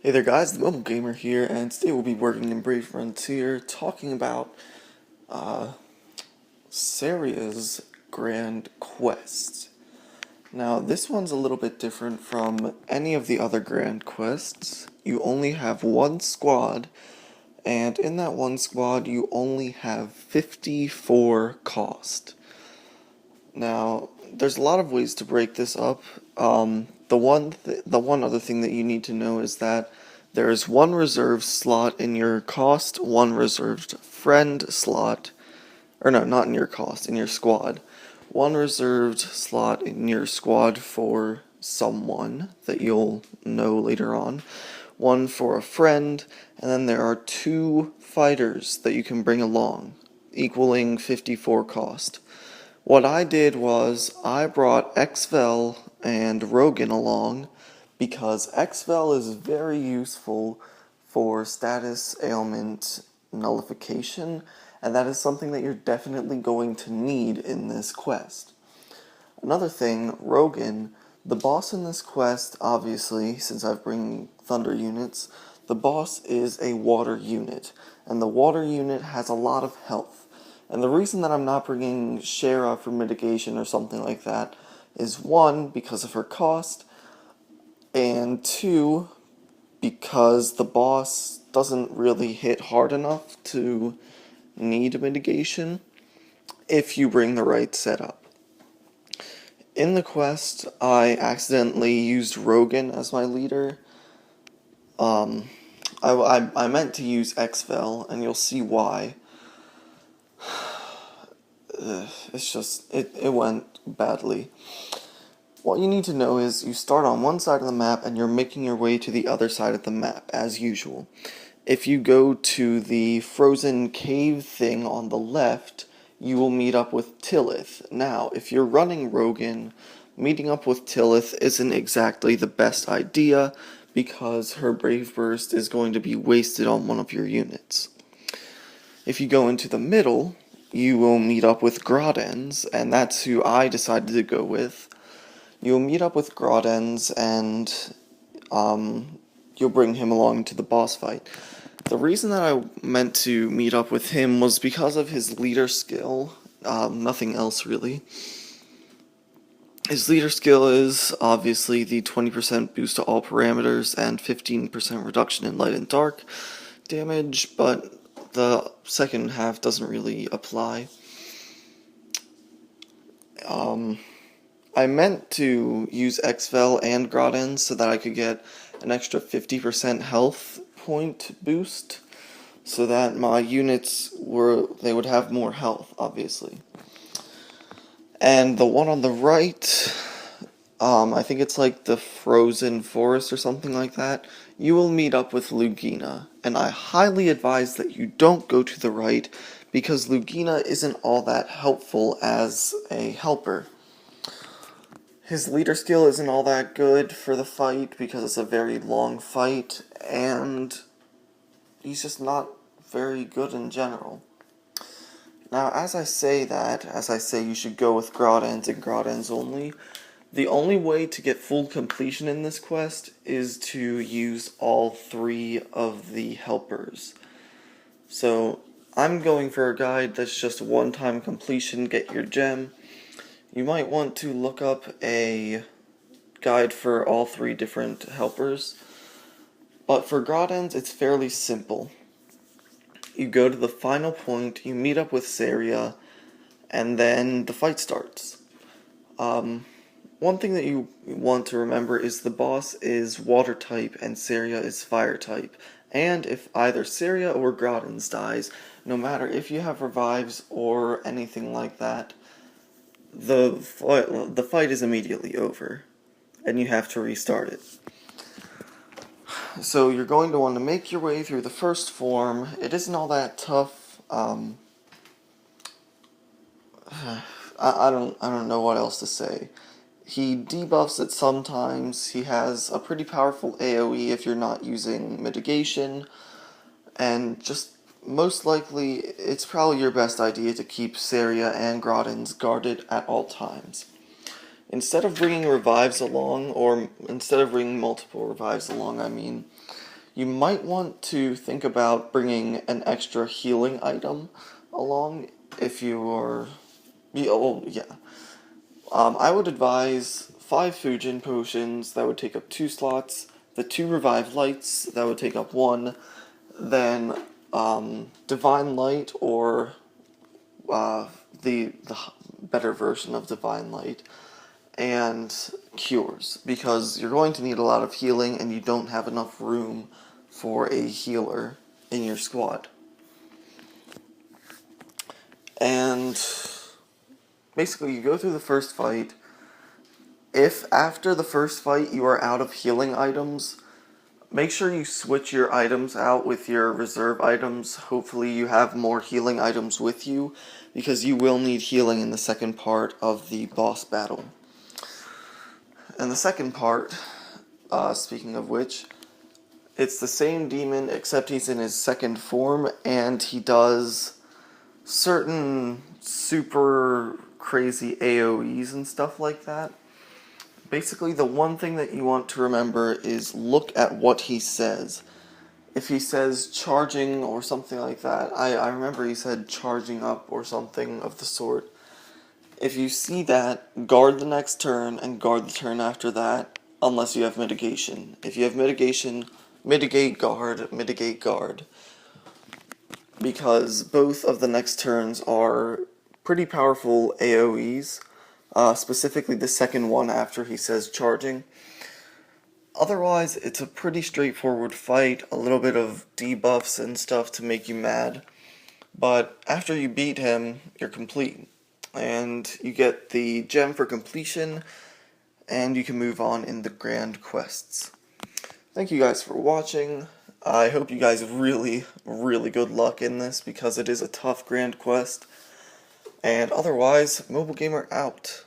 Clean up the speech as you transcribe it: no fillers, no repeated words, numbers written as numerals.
Hey there guys, the Mobile Gamer here, and today we'll be working in Brave Frontier, talking about Seria's Grand Quest. Now, this one's a little bit different from any of the other Grand Quests. You only have one squad, and in that one squad you only have 54 cost. Now, there's a lot of ways to break this up. The one other thing that you need to know is that there is one reserved slot in your cost, one reserved friend slot, or no, not in your cost, in your squad. One reserved slot in your squad for someone that you'll know later on, one for a friend, and then there are two fighters that you can bring along, equaling 54 cost. What I did was I brought Xvel and Rogan along because Xvel is very useful for status ailment nullification, and that is something that you're definitely going to need in this quest. Another thing, Rogan, the boss in this quest, obviously, since I've bring thunder units, the boss is a water unit, and the water unit has a lot of health. And the reason that I'm not bringing Seria for mitigation or something like that is one, because of her cost, and two, because the boss doesn't really hit hard enough to need mitigation if you bring the right setup. In the quest, I accidentally used Rogan as my leader. I meant to use Xvel, and you'll see why. It went badly. What you need to know is you start on one side of the map and you're making your way to the other side of the map, as usual. If you go to the frozen cave thing on the left, you will meet up with Tillith. Now, if you're running Rogan, meeting up with Tillith isn't exactly the best idea because her Brave Burst is going to be wasted on one of your units. If you go into the middle, you will meet up with Groddens, and that's who I decided to go with. You'll meet up with Groddens, and you'll bring him along to the boss fight. The reason that I meant to meet up with him was because of his leader skill, nothing else really. His leader skill is obviously the 20% boost to all parameters and 15% reduction in light and dark damage, but the second half doesn't really apply. I meant to use Xvel and Groddens so that I could get an extra 50% health point boost, so that my units would have more health, obviously. And the one on the right, I think it's like the Frozen Forest or something like that, you will meet up with Lugina, and I highly advise that you don't go to the right, because Lugina isn't all that helpful as a helper. His leader skill isn't all that good for the fight, because it's a very long fight, and he's just not very good in general. Now, as I say you should go with Groddens and Groddens only, the only way to get full completion in this quest is to use all three of the helpers. So, I'm going for a guide that's just one-time completion, get your gem. You might want to look up a guide for all three different helpers, but for Groddens it's fairly simple. You go to the final point, you meet up with Seria, and then the fight starts. One thing that you want to remember is the boss is water type and Seria is fire type. And if either Seria or Groddens dies, no matter if you have revives or anything like that, the fight is immediately over, and you have to restart it. So you're going to want to make your way through the first form. It isn't all that tough. I don't know what else to say. He debuffs it sometimes. He has a pretty powerful AoE if you're not using mitigation, and just most likely it's probably your best idea to keep Seria and Groddens guarded at all times. Instead of bringing revives along, or instead of bringing multiple revives along, I mean, you might want to think about bringing an extra healing item along if you are. Yeah. I would advise 5 Fujin potions, that would take up 2 slots, the 2 Revive Lights, that would take up 1, then Divine Light, or the better version of Divine Light, and Cures, because you're going to need a lot of healing and you don't have enough room for a healer in your squad. And basically, you go through the first fight. If after the first fight you are out of healing items, make sure you switch your items out with your reserve items. Hopefully you have more healing items with you, because you will need healing in the second part of the boss battle. And the second part, speaking of which, it's the same demon except he's in his second form, and he does certain super crazy AoEs and stuff like that. Basically, the one thing that you want to remember is look at what he says. If he says charging or something like that, I remember he said charging up or something of the sort. If you see that, guard the next turn and guard the turn after that, unless you have mitigation. If you have mitigation, mitigate guard, because both of the next turns are pretty powerful AoEs. Specifically the second one after he says charging. Otherwise, it's a pretty straightforward fight, a little bit of debuffs and stuff to make you mad. But after you beat him, you're complete. And you get the gem for completion, and you can move on in the grand quests. Thank you guys for watching. I hope you guys have really good luck in this, because it is a tough grand quest. And otherwise, Mobile Gamer out.